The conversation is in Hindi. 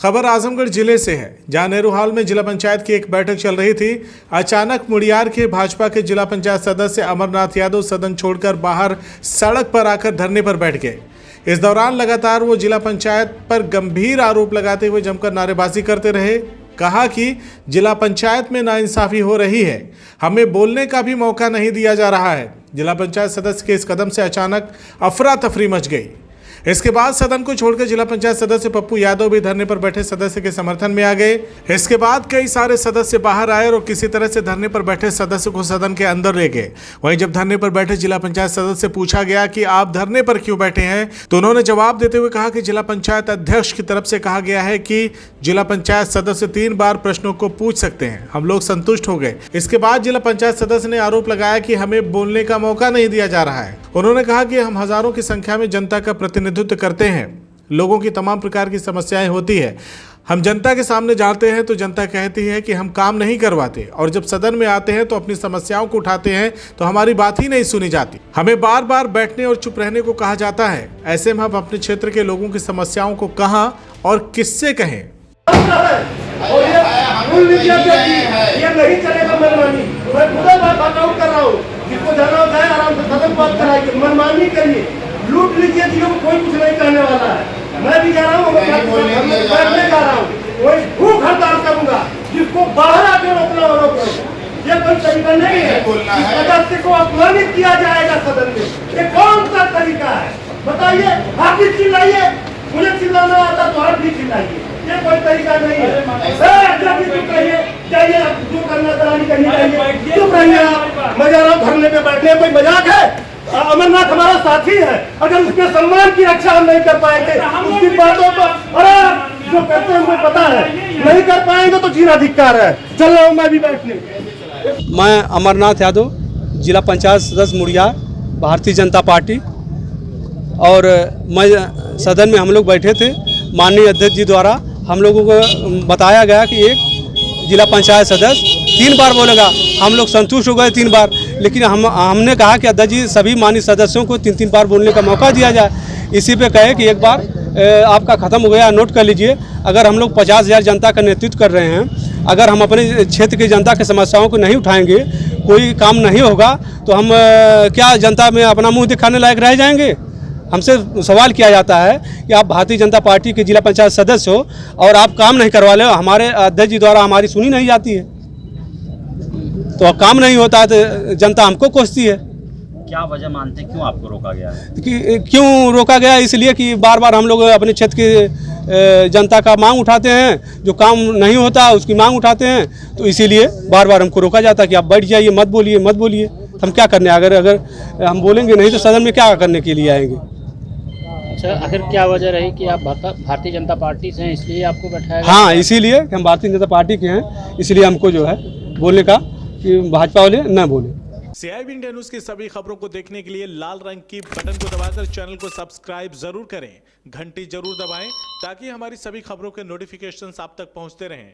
खबर आजमगढ़ जिले से है, जहां नेहरू हॉल में जिला पंचायत की एक बैठक चल रही थी। अचानक मुड़ियार के भाजपा के जिला पंचायत सदस्य अमरनाथ यादव सदन छोड़कर बाहर सड़क पर आकर धरने पर बैठ गए। इस दौरान लगातार वो जिला पंचायत पर गंभीर आरोप लगाते हुए जमकर नारेबाजी करते रहे। कहा कि जिला पंचायत में नाइंसाफी हो रही है, हमें बोलने का भी मौका नहीं दिया जा रहा है। जिला पंचायत सदस्य के इस कदम से अचानक अफरा तफरी मच गई। इसके बाद सदन को छोड़कर जिला पंचायत सदस्य पप्पू यादव भी धरने पर बैठे सदस्य के समर्थन में आ गए। इसके बाद कई सारे सदस्य बाहर आए और किसी तरह से धरने पर बैठे सदस्य को सदन के अंदर ले गए। वहीं जब धरने पर बैठे जिला पंचायत सदस्य से पूछा गया कि आप धरने पर क्यों बैठे हैं, तो उन्होंने जवाब देते हुए कहा कि जिला पंचायत अध्यक्ष की तरफ से कहा गया है कि जिला पंचायत सदस्य 3 बार प्रश्नों को पूछ सकते हैं। हम लोग संतुष्ट हो गए। इसके बाद जिला पंचायत सदस्य ने आरोप लगाया कि हमें बोलने का मौका नहीं दिया जा रहा है। उन्होंने कहा कि हम हजारों की संख्या में जनता का प्रतिनिधित्व करते हैं, लोगों की तमाम प्रकार की समस्याएं होती है। हम जनता के सामने जाते हैं तो जनता कहती है कि हम काम नहीं करवाते, और जब सदन में आते हैं तो अपनी समस्याओं को उठाते हैं तो हमारी बात ही नहीं सुनी जाती। हमें बार बार बैठने और चुप रहने को कहा जाता है। ऐसे में हम अपने क्षेत्र के लोगों की समस्याओं को कहां और किससे कहें। ये नहीं चलेगा मनमानी। मैं खुदा बात आउट कर रहा हूँ, जिसको जाना होता है आराम से सदन बात कराइए, मनमानी करिए, लूट लीजिए चीजों को, कोई कुछ नहीं कहने वाला है। मैं भी जा रहा हूँ, बैठने जा रहा हूँ, वही भूख हड़ताल करूंगा, जिसको बाहर आके रोकना हो रोको। ये कोई तरीका नहीं है। सदस्य को अपमानित किया जाएगा सदन में, ये कौन सा तरीका है बताइए। आप भी चिल्लाइए, मुझे चिल्लाना आता तो आप भी चिल्लाइए, ये कोई तरीका नहीं है। जाइए, जो करना करानी करनी चाहिए, चुप रहिए आप। मैं जा रहा हूँ धरने पे बैठने, कोई मजाक है? अमरनाथ हमारा साथी है, अगर उसके सम्मान की रक्षा हम नहीं कर पाएंगे, उसकी बातों को अरे जो करते हैं मुझे पता है, नहीं कर पाएंगे तो जीना धिक्कार है। चल रहा हूँ मैं भी बैठने। मैं अमरनाथ यादव, जिला पंचायत सदस्य मुड़ियार, भारतीय जनता पार्टी। और मैं सदन में हम लोग बैठे थे। माननीय अध्यक्ष जी द्वारा हम लोगों को बताया गया कि एक जिला पंचायत सदस्य 3 बार बोलेगा। हम लोग संतुष्ट हो गए 3 बार, लेकिन हमने कहा कि अध्यक्ष जी सभी माननीय सदस्यों को 3 बार बोलने का मौका दिया जाए। इसी पे कहे कि एक बार आपका ख़त्म हो गया, नोट कर लीजिए। अगर हम लोग 50,000 जनता का नेतृत्व कर रहे हैं, अगर हम अपने क्षेत्र की जनता की समस्याओं को नहीं उठाएंगे, कोई काम नहीं होगा, तो हम क्या जनता में अपना मुँह दिखाने लायक रह जाएंगे। हमसे सवाल किया जाता है कि आप भारतीय जनता पार्टी के जिला पंचायत सदस्य हो और आप काम नहीं करवा ले। हमारे अध्यक्ष जी द्वारा हमारी सुनी नहीं जाती है, तो काम नहीं होता है तो जनता हमको कोसती है। क्या वजह मानते हैं क्यों आपको रोका गया है? कि क्यों रोका गया? इसलिए कि बार बार हम लोग अपने क्षेत्र की जनता का मांग उठाते हैं, जो काम नहीं होता उसकी मांग उठाते हैं, तो इसीलिए बार बार हमको रोका जाता है कि आप बैठ जाइए, मत बोलिए मत बोलिए। हम क्या करने, अगर हम बोलेंगे नहीं तो सदन में क्या करने के लिए आएंगे। अच्छा, आखिर क्या वजह रही कि आप भारतीय जनता पार्टी से हैं इसलिए आपको बैठाया गया? हाँ, इसीलिए कि हम भारतीय जनता पार्टी के हैं, इसलिए हमको जो है बोलने का कि भाजपा वाले न बोले। CIB इंडिया न्यूज की सभी खबरों को देखने के लिए लाल रंग की बटन को दबाकर चैनल को सब्सक्राइब जरूर करें, घंटी जरूर दबाएं ताकि हमारी सभी खबरों के नोटिफिकेशंस आप तक पहुंचते रहें।